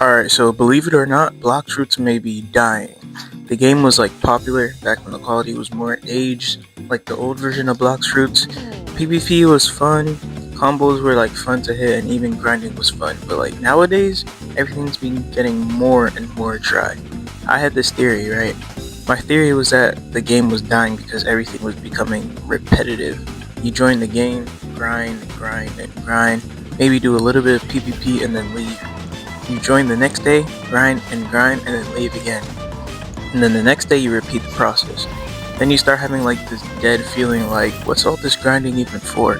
Alright, so believe it or not, Blox Roots may be dying. The game was like popular back when the quality was more aged, like the old version of Blox Roots. PvP was fun, combos were like fun to hit, and even grinding was fun. But like nowadays, everything's been getting more and more dry. I had this theory, right? My theory was that the game was dying because everything was becoming repetitive. You join the game, grind, grind, and grind, maybe do a little bit of PvP and then leave. You join the next day, grind, and then leave again. And then the next day you repeat the process. Then you start having like this dead feeling like, what's all this grinding even for?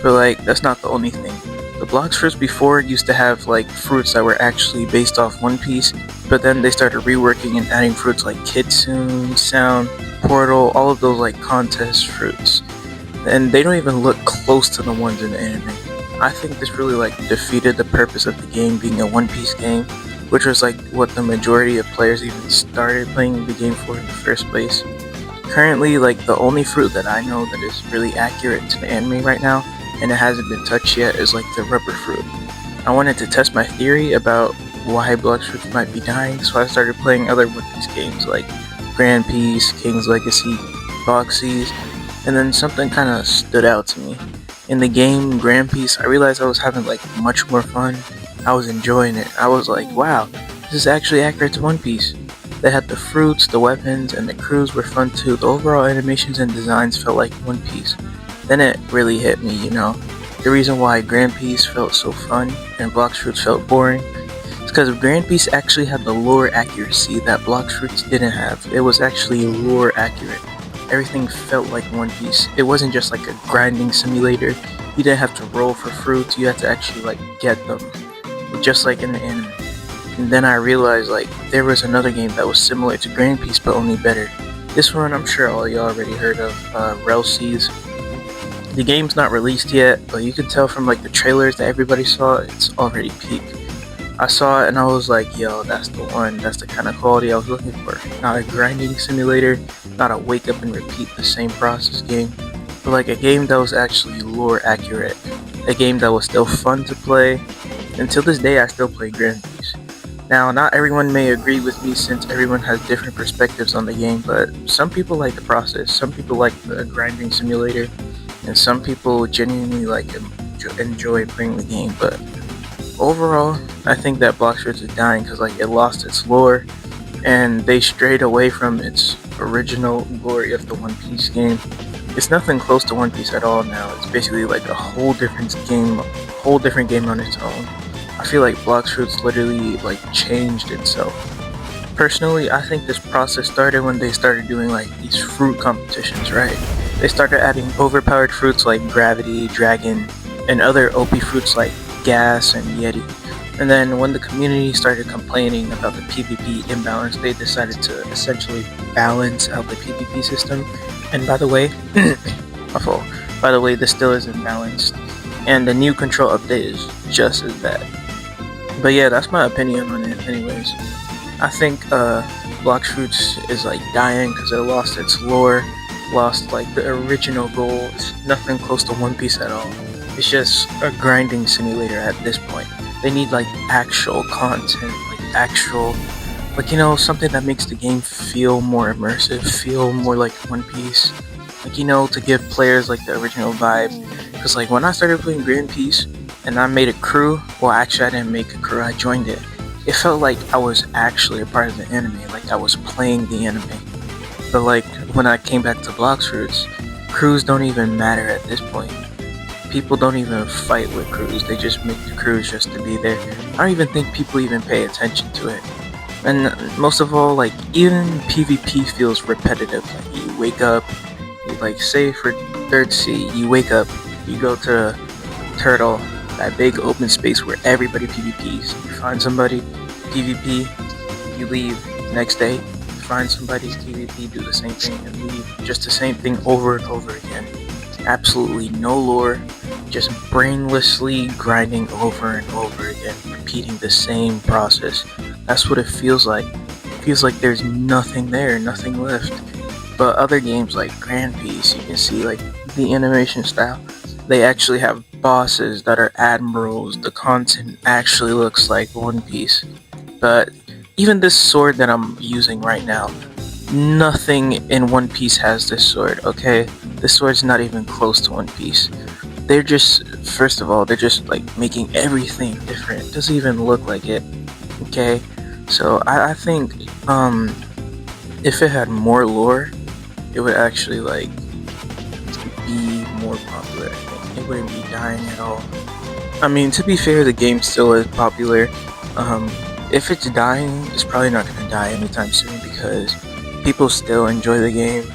But like, that's not the only thing. The Blox fruits before used to have like fruits that were actually based off One Piece, but then they started reworking and adding fruits like Kitsune, Sound, Portal, all of those like contest fruits. And they don't even look close to the ones in the anime. I think this really like defeated the purpose of the game being a One Piece game, which was like what the majority of players even started playing the game for in the first place. Currently, like the only fruit that I know that is really accurate to the anime right now, and it hasn't been touched yet, is like the rubber fruit. I wanted to test my theory about why Blox fruits might be dying, so I started playing other One Piece games like Grand Peace, King's Legacy, Boxies, and then something kind of stood out to me. In the game Grand Peace, I realized I was having like much more fun. I was enjoying it. I was like, wow, this is actually accurate to One Piece. They had the fruits, the weapons, and the crews were fun too. The overall animations and designs felt like One Piece. Then it really hit me, the reason why Grand Peace felt so fun and Blox Fruits felt boring is because Grand Peace actually had the lore accuracy that Blox Fruits didn't have. It was actually lore accurate. Everything felt like One Piece. It wasn't just like a grinding simulator. You didn't have to roll for fruits, you had to actually like get them. Just like in the anime. And then I realized like there was another game that was similar to Grand Peace but only better. This one I'm sure all y'all already heard of, Relseas. The game's not released yet, but you can tell from like the trailers that everybody saw, it's already peaked. I saw it and I was like, yo, that's the one. That's the kind of quality I was looking for. Not a grinding simulator, not a wake up and repeat the same process game, but like a game that was actually lore accurate. A game that was still fun to play. Until this day, I still play Grand Peace. Now, not everyone may agree with me since everyone has different perspectives on the game, but some people like the process, some people like the grinding simulator, and some people genuinely like enjoy playing the game. But overall, I think that Blox Fruits is dying because like it lost its lore, and they strayed away from its original glory of the One Piece game. It's nothing close to One Piece at all now. It's basically like a whole different game on its own. I feel like Blox Fruits literally like changed itself. Personally, I think this process started when they started doing like these fruit competitions, right? They started adding overpowered fruits like Gravity, Dragon, and other OP fruits like Gas and Yeti. And then when the community started complaining about the PvP imbalance, they decided to essentially balance out the PvP system. And by the way, my fault. By the way, this still isn't balanced. And the new control update is just as bad. But yeah, that's my opinion on it anyways. I think Blox Fruits is like dying because it lost its lore, lost like the original goal. It's nothing close to One Piece at all. It's just a grinding simulator at this point. They need like actual content, something that makes the game feel more immersive, feel more like One Piece. To give players like the original vibe. Because like when I started playing Grand Peace and I made a crew, well actually I didn't make a crew, I joined it. It felt like I was actually a part of the anime, like I was playing the anime. But like when I came back to Blox Fruits, crews don't even matter at this point. People don't even fight with crews, they just make the crews just to be there. I don't even think people even pay attention to it. And most of all, like even PvP feels repetitive. Like you wake up, you like say for Third Sea, you wake up, you go to Turtle, that big open space where everybody PvPs. You find somebody, PvP, you leave. Next day, you find somebody, PvP, do the same thing and leave. Just the same thing over and over again. Absolutely no lore, just brainlessly grinding over and over again, repeating the same process. That's what it feels like. It feels like there's nothing there, nothing left. But other games like Grand Peace, you can see like the animation style. They actually have bosses that are admirals. The content actually looks like One Piece. But even this sword that I'm using right now, nothing in One Piece has this sword, okay? This sword's not even close to One Piece. They're just, first of all, they're just like making everything different. It doesn't even look like it, okay? So I think if it had more lore, it would actually like be more popular. I think it wouldn't be dying at all. I mean, to be fair, the game still is popular. If it's dying, it's probably not gonna die anytime soon because people still enjoy the game.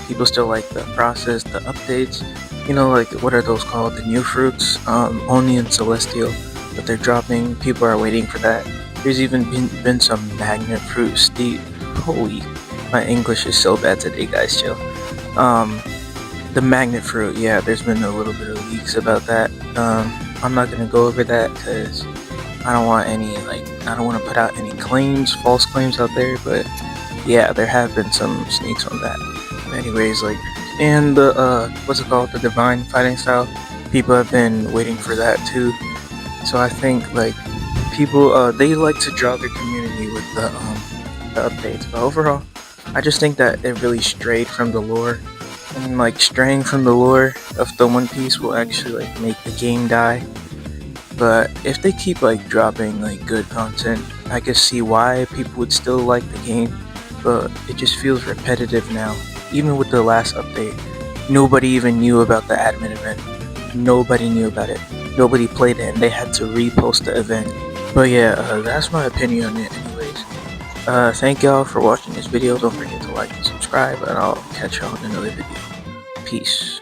People still like the process, the updates. You know, like what are those called? The new fruits, Oni and Celestial that they're dropping. People are waiting for that. There's even been some magnet fruit steep. Holy, my English is so bad today, guys. Chill. Um, the magnet fruit, yeah, there's been a little bit of leaks about that. I'm not gonna go over that because I don't want any I don't want to put out any false claims out there. But yeah, there have been some sneaks on that. But anyways, like, and the what's it called, the divine fighting style, people have been waiting for that too. So I think like people they like to draw their community with the updates. But overall, I just think that it really strayed from the lore, and like straying from the lore of the One Piece will actually like make the game die. But if they keep like dropping like good content, I can see why people would still like the game. But it just feels repetitive now. Even with the last update, nobody even knew about the admin event. Nobody knew about it. Nobody played it, and they had to repost the event. But yeah, that's my opinion on it anyways. Thank y'all for watching this video. Don't forget to like and subscribe, and I'll catch y'all in another video. Peace.